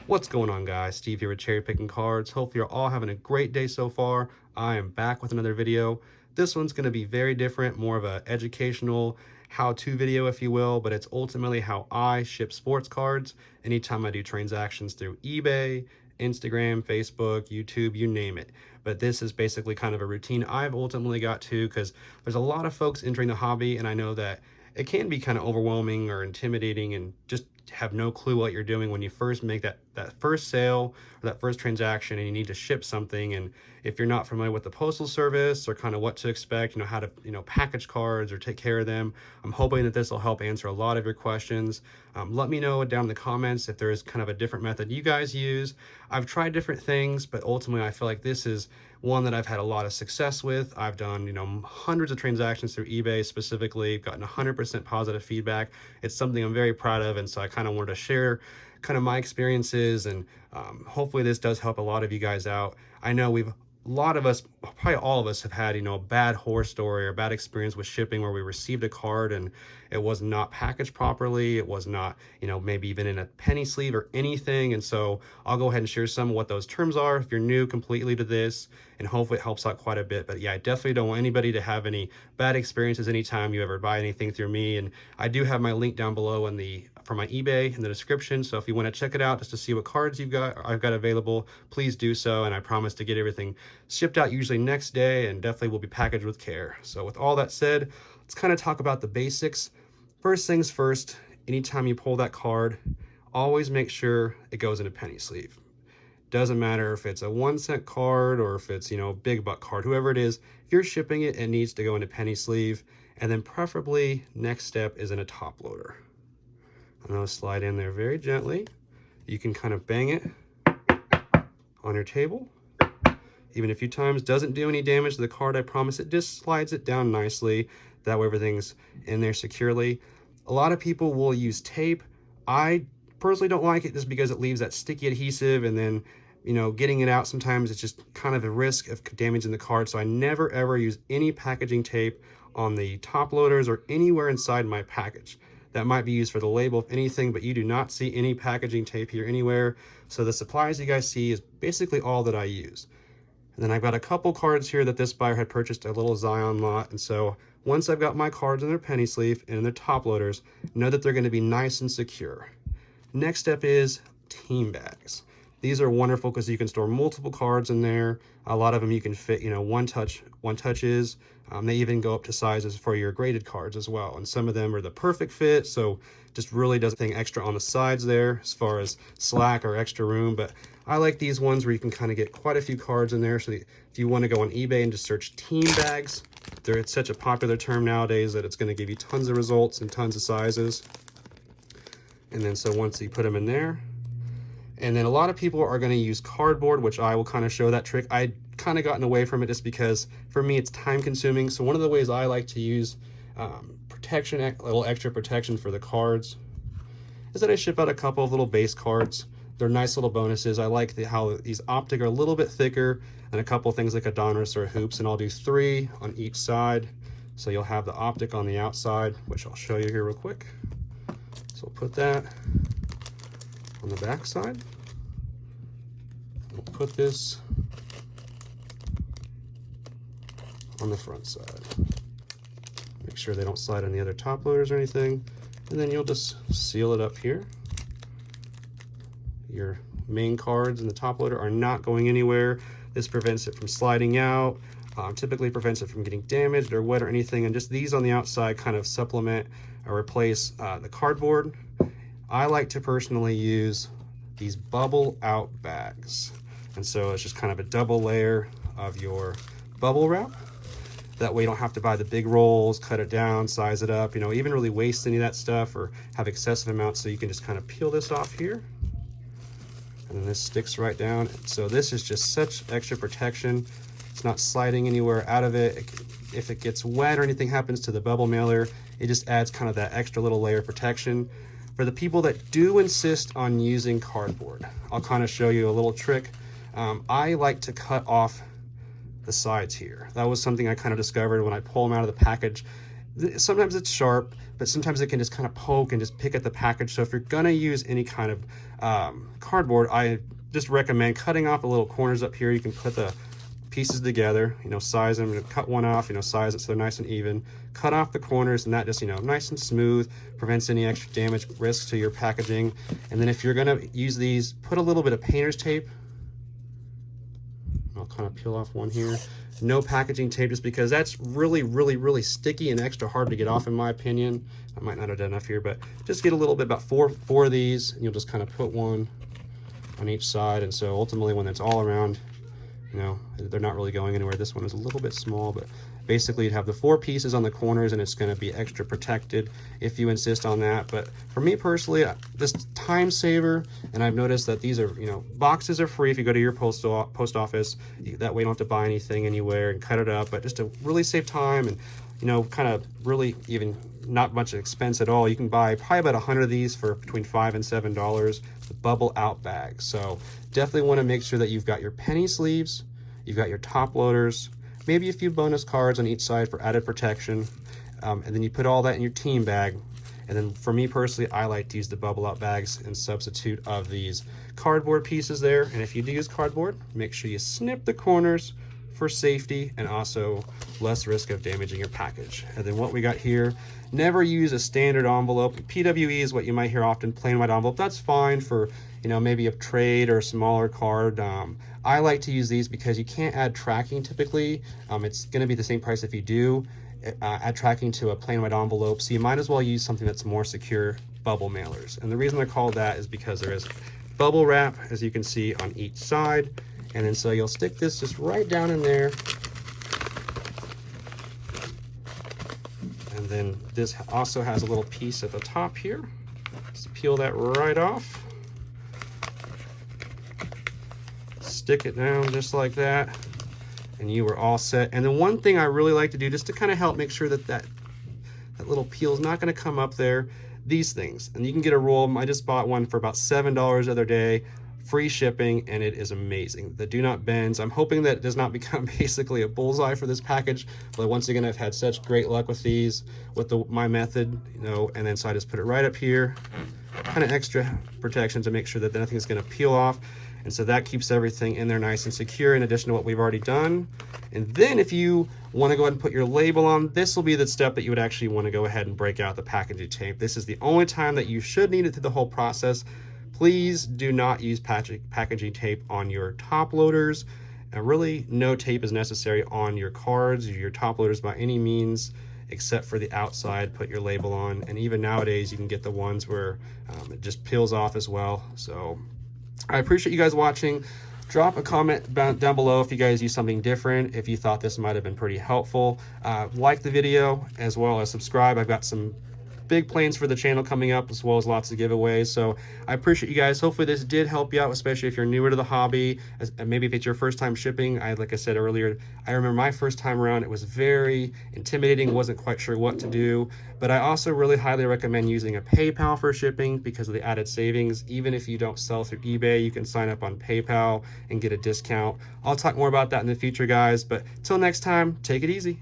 What's going on, guys? Steve here with Cherry Picking Cards. Hope you're all having a great day so far. I am back with another video. This one's going to be very different, more of an educational how-to video, if you will, but it's ultimately how I ship sports cards anytime I do transactions through eBay, Instagram, Facebook, YouTube, you name it. But this is basically kind of a routine I've ultimately got to, because there's a lot of folks entering the hobby, and I know that it can be kind of overwhelming or intimidating and just have no clue what you're doing when you first make that first sale or that first transaction and you need to ship something. And if you're not familiar with the postal service or kind of what to expect, how to package cards or take care of them, I'm hoping that this will help answer a lot of your questions. Let me know down in the comments if there is kind of a different method you guys use. I've tried different things, but ultimately I feel like this is one that I've had a lot of success with. I've done, hundreds of transactions through eBay specifically, gotten 100% positive feedback. It's something I'm very proud of, and so I kind of wanted to share kind of my experiences, and hopefully this does help a lot of you guys out. I know a lot of us, probably all of us, have had, a bad horror story or bad experience with shipping where we received a card and it was not packaged properly. It was not, maybe even in a penny sleeve or anything. And so I'll go ahead and share some of what those terms are if you're new completely to this, and hopefully it helps out quite a bit. But yeah, I definitely don't want anybody to have any bad experiences anytime you ever buy anything through me. And I do have my link down below for my eBay in the description. So if you want to check it out just to see what cards I've got available, please do so. And I promise to get everything shipped out usually next day, and definitely will be packaged with care. So with all that said, let's kind of talk about the basics. First things first, anytime you pull that card, always make sure it goes in a penny sleeve. Doesn't matter if it's a 1-cent card or if it's, big buck card, whoever it is, if you're shipping it, it needs to go in a penny sleeve. And then preferably next step is in a top loader. I'm going to slide in there very gently. You can kind of bang it on your table. Even a few times, doesn't do any damage to the card, I promise. It just slides it down nicely. That way everything's in there securely. A lot of people will use tape. I personally don't like it just because it leaves that sticky adhesive, and then, getting it out sometimes it's just kind of a risk of damaging the card. So I never ever use any packaging tape on the top loaders or anywhere inside my package. That might be used for the label, if anything, but you do not see any packaging tape here anywhere. So the supplies you guys see is basically all that I use. And then I've got a couple cards here that this buyer had purchased a little Zion lot. And so once I've got my cards in their penny sleeve and in their top loaders, know that they're going to be nice and secure. Next step is team bags. These are wonderful because you can store multiple cards in there. A lot of them you can fit, one touches. They even go up to sizes for your graded cards as well. And some of them are the perfect fit, so just really does anything extra on the sides there as far as slack or extra room. But I like these ones where you can kind of get quite a few cards in there. So if you want to go on eBay and just search team bags, it's such a popular term nowadays that it's going to give you tons of results and tons of sizes. And then so once you put them in there, and then a lot of people are going to use cardboard, which I will kind of show that trick. I kind of gotten away from it just because for me it's time consuming. So one of the ways I like to use protection, a little extra protection for the cards, is that I ship out a couple of little base cards. They're nice little bonuses. I like how these optic are a little bit thicker, and a couple of things like a Donruss or a Hoops, and I'll do 3 on each side. So you'll have the optic on the outside, which I'll show you here real quick. So we'll put that on the back side. We'll put this on the front side. Make sure they don't slide on the other top loaders or anything. And then you'll just seal it up here. Your main cards in the top loader are not going anywhere. This prevents it from sliding out, typically prevents it from getting damaged or wet or anything. And just these on the outside kind of supplement or replace the cardboard. I like to personally use these bubble out bags. And so it's just kind of a double layer of your bubble wrap. That way you don't have to buy the big rolls, cut it down, size it up, even really waste any of that stuff or have excessive amounts. So you can just kind of peel this off here. And then this sticks right down. So this is just such extra protection. It's not sliding anywhere out of it. If it gets wet or anything happens to the bubble mailer, it just adds kind of that extra little layer of protection. For the people that do insist on using cardboard, I'll kind of show you a little trick. I like to cut off the sides here. That was something I kind of discovered when I pull them out of the package. sometimes it's sharp, but sometimes it can just kind of poke and just pick at the package. So if you're gonna use any kind of cardboard, I just recommend cutting off the little corners up here. You can put the pieces together, you know, size them, cut one off, you know, size it so they're nice and even, cut off the corners, and that just, you know, nice and smooth, prevents any extra damage risks to your packaging. And then if you're gonna use these, put a little bit of painter's tape. I'll kind of peel off one here. No packaging tape, just because that's really sticky and extra hard to get off, in my opinion. I might not have done enough here, but just get a little bit, about four of these, and you'll just kind of put one on each side. And so ultimately when it's all around, you know, they're not really going anywhere. This one is a little bit small, but basically you'd have the 4 pieces on the corners, and it's going to be extra protected if you insist on that. But for me personally, this time saver, and I've noticed that these are, you know, boxes are free if you go to your post office. That way you don't have to buy anything anywhere and cut it up, but just to really save time and, you know, kind of really even not much expense at all. You can buy probably about 100 of these for between $5 and $7, the bubble out bags. So definitely want to make sure that you've got your penny sleeves, you've got your top loaders, maybe a few bonus cards on each side for added protection, and then you put all that in your team bag. And then for me personally, I like to use the bubble out bags in substitute of these cardboard pieces there. And if you do use cardboard, make sure you snip the corners for safety and also less risk of damaging your package. And then what we got here, never use a standard envelope. PWE is what you might hear often, plain white envelope. That's fine for, you know, maybe a trade or a smaller card. I like to use these because you can't add tracking typically. It's going to be the same price if you do add tracking to a plain white envelope. So you might as well use something that's more secure, bubble mailers. And the reason they're called that is because there is bubble wrap, as you can see, on each side. And then so you'll stick this just right down in there. And then this also has a little piece at the top here. Just peel that right off. Stick it down just like that, and you are all set. And then one thing I really like to do, just to kind of help make sure that that little peel is not going to come up there, these things. And you can get a roll. I just bought one for about $7 the other day, free shipping, and it is amazing. The do not bends. I'm hoping that it does not become basically a bullseye for this package, but once again, I've had such great luck with these, with my method, you know. And then so I just put it right up here, kind of extra protection to make sure that nothing is going to peel off. And so that keeps everything in there nice and secure, in addition to what we've already done. And then if you want to go ahead and put your label on, this will be the step that you would actually want to go ahead and break out the packaging tape. This is the only time that you should need it through the whole process. Please do not use packaging tape on your top loaders. And really, no tape is necessary on your cards or your top loaders by any means, except for the outside. Put your label on. And even nowadays, you can get the ones where it just peels off as well. So I appreciate you guys watching. Drop a comment down below if you guys use something different, if you thought this might have been pretty helpful. Like the video, as well as subscribe. I've got some big plans for the channel coming up, as well as lots of giveaways. So I appreciate you guys. Hopefully this did help you out, especially if you're newer to the hobby, maybe if it's your first time shipping. Like I said earlier, I remember my first time around, it was very intimidating, wasn't quite sure what to do. But I also really highly recommend using a PayPal for shipping because of the added savings. Even if you don't sell through eBay, you can sign up on PayPal and get a discount. I'll talk more about that in the future, guys, but till next time, take it easy.